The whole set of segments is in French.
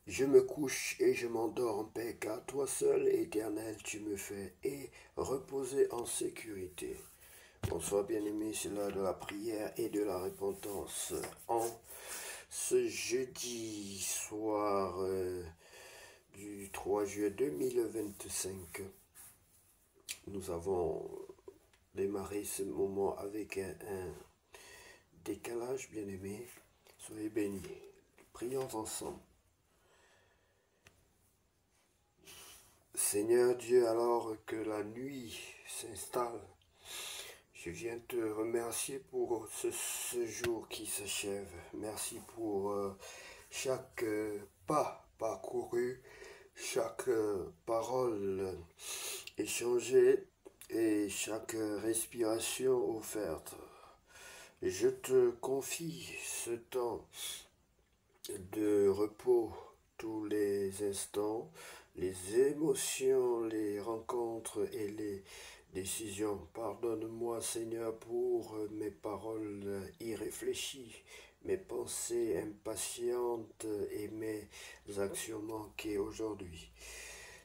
Je me couche et je m'endors en paix, car toi seul, Éternel, tu me fais et reposer en sécurité. Bonsoir bien-aimés, c'est l'heure de la prière et de la repentance. En ce jeudi soir du 3 juillet 2025, nous avons démarré ce moment avec un décalage, bien-aimés. Soyez bénis. Prions ensemble. Seigneur Dieu, alors que la nuit s'installe, je viens te remercier pour ce jour qui s'achève. Merci pour chaque pas parcouru, chaque parole échangée et chaque respiration offerte. Je te confie ce temps de repos tous les instants, les émotions, les rencontres et les décisions. Pardonne-moi, Seigneur, pour mes paroles irréfléchies, mes pensées impatientes et mes actions manquées aujourd'hui.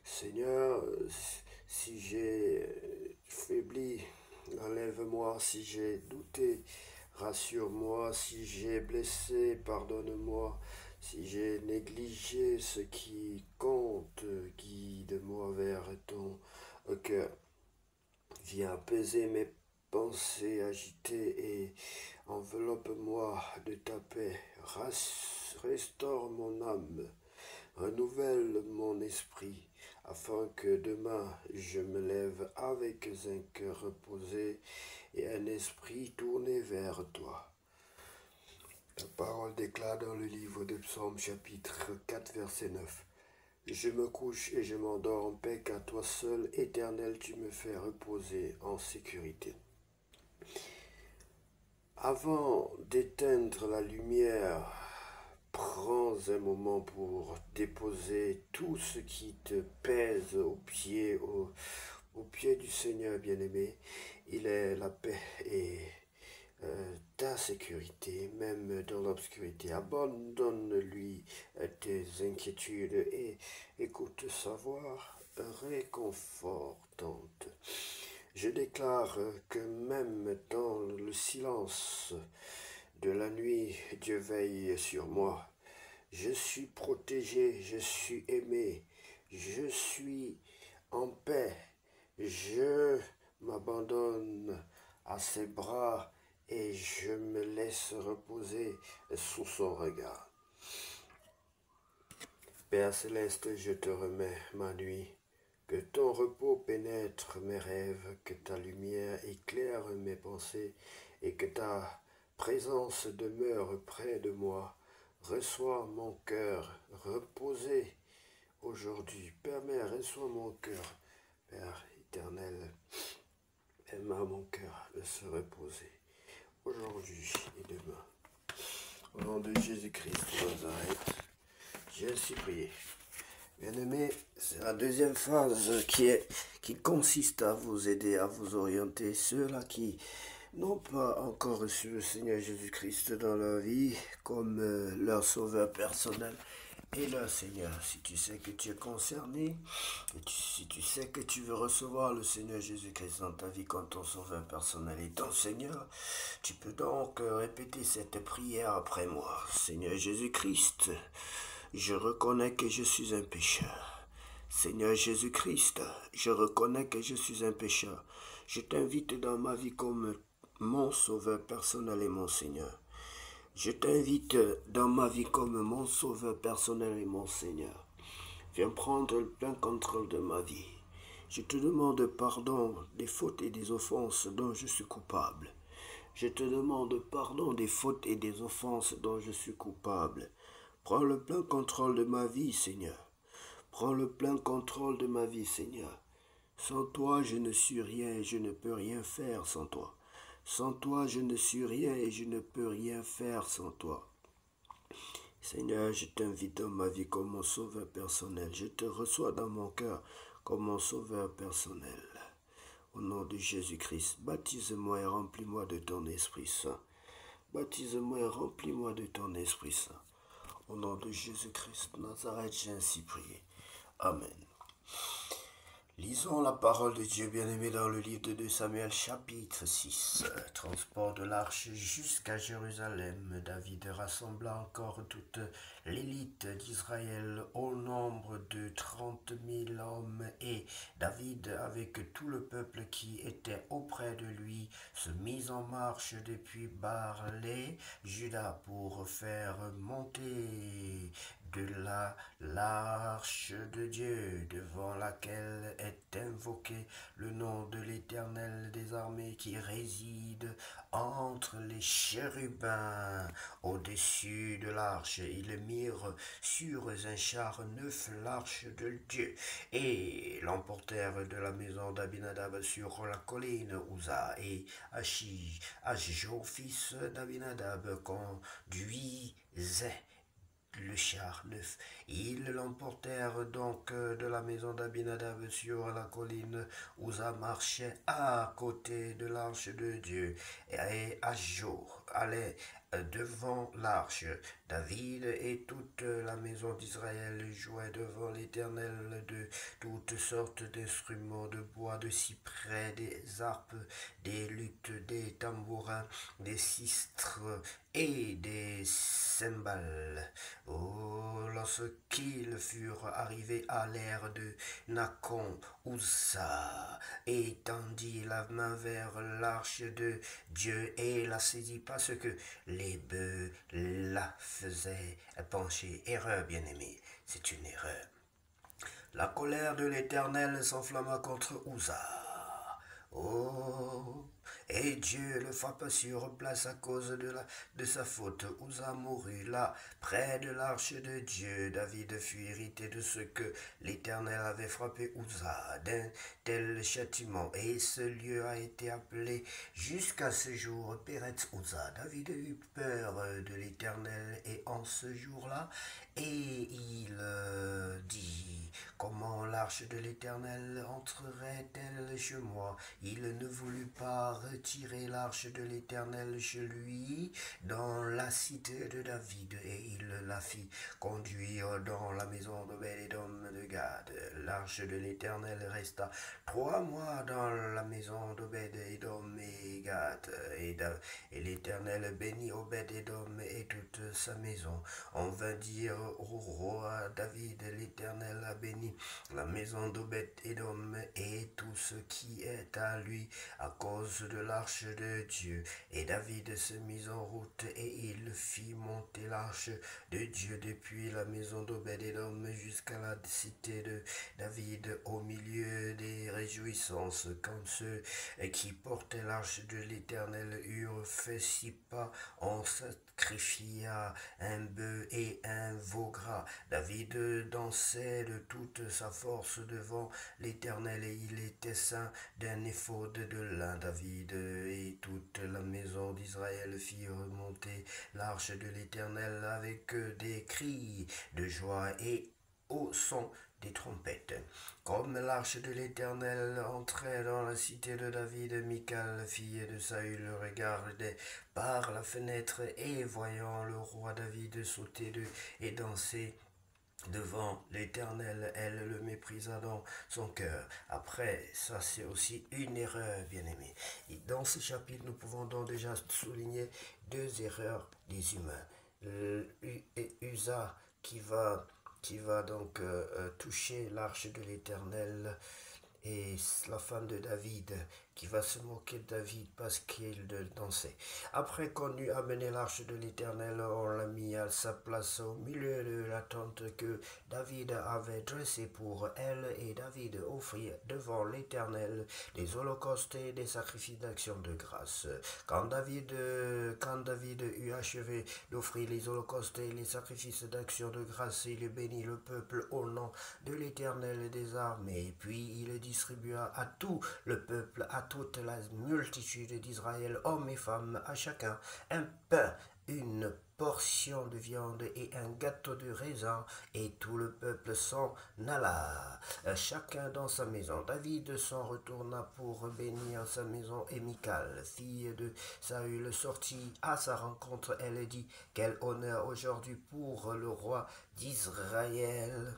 Seigneur, si j'ai faibli, enlève-moi. Si j'ai douté, rassure-moi. Si j'ai blessé, pardonne-moi. Si j'ai négligé ce qui compte, guide-moi vers ton cœur. Viens apaiser mes pensées agitées et enveloppe-moi de ta paix. Restaure mon âme. Renouvelle mon esprit, afin que demain je me lève avec un cœur reposé et un esprit tourné vers toi. La parole déclare dans le livre de Psaume chapitre 4 verset 9. Je me couche et je m'endors en paix, car toi seul, Éternel, tu me fais reposer en sécurité. Avant d'éteindre la lumière, prends un moment pour déposer tout ce qui te pèse au pied du Seigneur bien-aimé. Il est la paix et ta sécurité, même dans l'obscurité. Abandonne-lui tes inquiétudes et écoute sa voix réconfortante. Je déclare que même dans le silence de la nuit, Dieu veille sur moi. Je suis protégé, je suis aimé, je suis en paix. Je m'abandonne à ses bras et je me laisse reposer sous son regard. Père céleste, je te remets ma nuit. Que ton repos pénètre mes rêves, que ta lumière éclaire mes pensées et que ta présence demeure près de moi. Reçois mon cœur reposé aujourd'hui. Père, reçois mon cœur. Père éternel, aime à mon cœur de se reposer aujourd'hui et demain. Au nom de Jésus-Christ de Nazareth, j'ai ainsi prié. Bien-aimés, c'est la deuxième phase qui consiste à vous aider, à vous orienter. Ceux-là qui n'ont pas encore reçu le Seigneur Jésus-Christ dans leur vie comme leur sauveur personnel et leur Seigneur. Si tu sais que tu es concerné, si tu sais que tu veux recevoir le Seigneur Jésus-Christ dans ta vie comme ton sauveur personnel et ton Seigneur, tu peux donc répéter cette prière après moi. Seigneur Jésus-Christ, je reconnais que je suis un pécheur. Seigneur Jésus-Christ, je reconnais que je suis un pécheur. Je t'invite dans ma vie comme mon sauveur personnel et mon Seigneur. Je t'invite dans ma vie comme mon sauveur personnel et mon Seigneur. Viens prendre le plein contrôle de ma vie. Je te demande pardon des fautes et des offenses dont je suis coupable. Je te demande pardon des fautes et des offenses dont je suis coupable. Prends le plein contrôle de ma vie, Seigneur. Prends le plein contrôle de ma vie, Seigneur. Sans toi, je ne suis rien et je ne peux rien faire sans toi. Sans toi, je ne suis rien et je ne peux rien faire sans toi. Seigneur, je t'invite dans ma vie comme mon sauveur personnel. Je te reçois dans mon cœur comme mon sauveur personnel. Au nom de Jésus-Christ, baptise-moi et remplis-moi de ton Esprit Saint. Baptise-moi et remplis-moi de ton Esprit Saint. Au nom de Jésus-Christ de Nazareth, j'ai ainsi prié. Amen. Lisons la parole de Dieu bien-aimé dans le livre de 2 Samuel chapitre 6. Transport de l'arche jusqu'à Jérusalem. David rassembla encore toute l'élite d'Israël au nombre de 30 000 hommes, et David avec tout le peuple qui était auprès de lui se mit en marche depuis Barlé, Juda, pour faire monter de là l'arche de Dieu, devant laquelle est invoqué le nom de l'Éternel des armées, qui réside entre les chérubins. Au-dessus de l'arche, ils mirent sur un char neuf l'arche de Dieu, et l'emportèrent de la maison d'Abinadab sur la colline Uza, et Achjo, fils d'Abinadab, conduisait le char neuf. Ils l'emportèrent donc de la maison d'Abinadab sur la colline où ça marchait à côté de l'arche de Dieu, et Achjo allait devant l'arche. David et toute la maison d'Israël jouaient devant l'Éternel de toutes sortes d'instruments de bois, de cyprès, des harpes, des luttes, des tambourins, des sistres et des cymbales. Oh, lorsqu'ils furent arrivés à l'ère de Nacon, Uza étendit la main vers l'arche de Dieu et la saisit, parce que les bœufs la faisaient pencher. Erreur, bien-aimée, c'est une erreur. La colère de l'Éternel s'enflamma contre Uza. Oh, et Dieu le frappa sur place à cause de sa faute. Uza mourut là, près de l'arche de Dieu. David fut irrité de ce que l'Éternel avait frappé Uza d'un tel châtiment, et ce lieu a été appelé jusqu'à ce jour Péretz Uza. David eut peur de l'Éternel et en ce jour-là, et il dit: comment l'arche de l'Éternel entrerait-elle chez moi? Il ne voulut pas retirer l'arche de l'Éternel chez lui dans la cité de David, et il la fit conduire dans la maison d'Obed-Édom de Gad. L'arche de l'Éternel resta 3 mois dans la maison d'Obed-Édom et Gad, et l'Éternel bénit Obed-Édom et toute sa maison. On vint dire au roi David: l'Éternel a béni la maison d'Obed-Édom et tout ce qui est à lui à cause de l'arche de Dieu. Et David se mit en route, et il fit monter l'arche de Dieu depuis la maison d'Obed-Édom jusqu'à la cité de David, au milieu des réjouissances. Quand ceux qui portaient l'arche de l'Éternel eurent fait 6 pas, on sacrifia un bœuf et un veau gras. David dansait de toute sa force devant l'Éternel, et il était ceint d'un éphod de lin. David et toute la maison d'Israël firent remonter l'arche de l'Éternel avec des cris de joie et au son des trompettes. Comme l'arche de l'Éternel entrait dans la cité de David, Michal, fille de Saül, regardait par la fenêtre, et voyant le roi David sauter et danser devant l'Éternel, elle le méprisa dans son cœur. Après, ça c'est aussi une erreur, bien-aimé. Et dans ce chapitre, nous pouvons donc déjà souligner 2 erreurs des humains. Uza qui va donc toucher l'arche de l'Éternel, et la femme de David qui va se moquer de David parce qu'il dansait. Après qu'on eut amené l'arche de l'Éternel, on l'a mis à sa place au milieu de la tente que David avait dressée pour elle, et David offrit devant l'Éternel des holocaustes et des sacrifices d'action de grâce. Quand David eut achevé d'offrir les holocaustes et les sacrifices d'action de grâce, il bénit le peuple au nom de l'Éternel des armées. Puis il distribua à tout le peuple, à toute la multitude d'Israël, hommes et femmes, à chacun un pain, une portion de viande et un gâteau de raisin, et tout le peuple s'en alla, chacun dans sa maison. David s'en retourna pour bénir sa maison, et Michal, fille de Saül, sortit à sa rencontre. Elle dit: quel honneur aujourd'hui pour le roi d'Israël!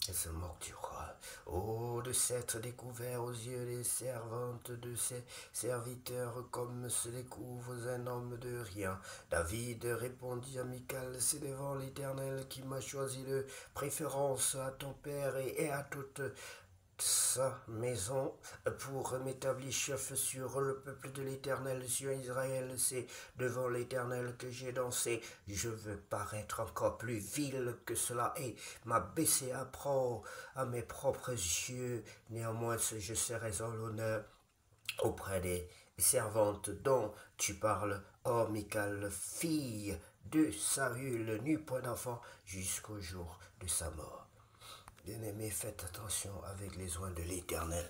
Elle se moque du roi. Oh, de s'être découvert aux yeux des servantes de ses serviteurs comme se découvre un homme de rien. David répondit à Michal: c'est devant l'Éternel qui m'a choisi de préférence à ton père et à toute sa maison pour m'établir chef sur le peuple de l'Éternel, sur Israël. C'est devant l'Éternel que j'ai dansé. Je veux paraître encore plus vil que cela et m'abaisser à mes propres yeux. Néanmoins, je serai en l'honneur auprès des servantes dont tu parles. Oh, Michal, fille de Saül, n'eut point d'enfant jusqu'au jour de sa mort. Bien-aimés, faites attention avec les oins de l'Éternel.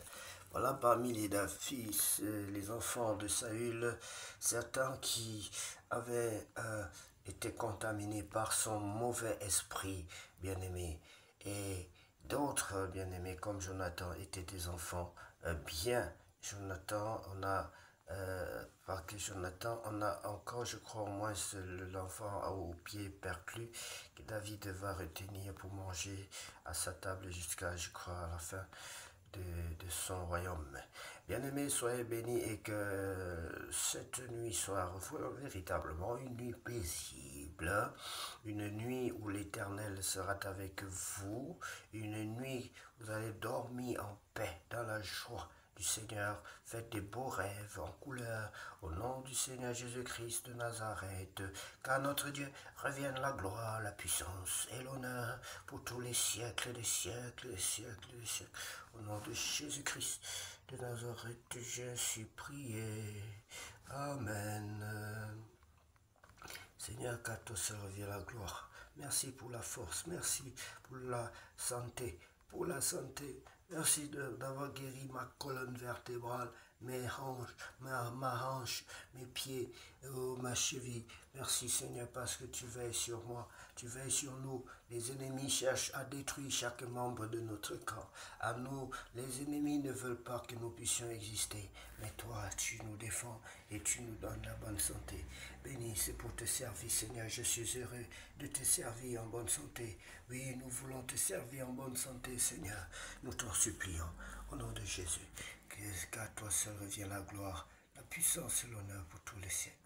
Voilà parmi les enfants de Saül, certains qui avaient été contaminés par son mauvais esprit, bien-aimés. Et d'autres, bien-aimés, comme Jonathan, étaient des enfants bien. Jonathan, par que Jonathan, on a encore, je crois, au moins l'enfant au pied perclus que David va retenir pour manger à sa table jusqu'à, je crois, à la fin de son royaume. Bien-aimés, soyez bénis et que cette nuit soit véritablement une nuit paisible, une nuit où l'Éternel sera avec vous, une nuit où vous allez dormir en paix, dans la joie du Seigneur. Faites des beaux rêves en couleur au nom du Seigneur Jésus-Christ de Nazareth, car notre Dieu revienne la gloire, la puissance et l'honneur pour tous les siècles des siècles, des siècles, des siècles. Au nom de Jésus-Christ de Nazareth, je suis prié. Amen. Seigneur, qu'à toi seul revient la gloire. Merci pour la force, merci pour la santé, Merci d'avoir guéri ma colonne vertébrale, mes hanches, ma hanche, mes pieds, ma cheville. Merci Seigneur parce que tu veilles sur moi, tu veilles sur nous. Les ennemis cherchent à détruire chaque membre de notre corps. À nous, les ennemis ne veulent pas que nous puissions exister. Mais toi, tu nous défends et tu nous donnes la bonne santé. Béni, c'est pour te servir Seigneur. Je suis heureux de te servir en bonne santé. Oui, nous voulons te servir en bonne santé Seigneur. Nous t'en supplions au nom de Jésus. Qu'à toi seul revient la gloire, la puissance et l'honneur pour tous les siècles.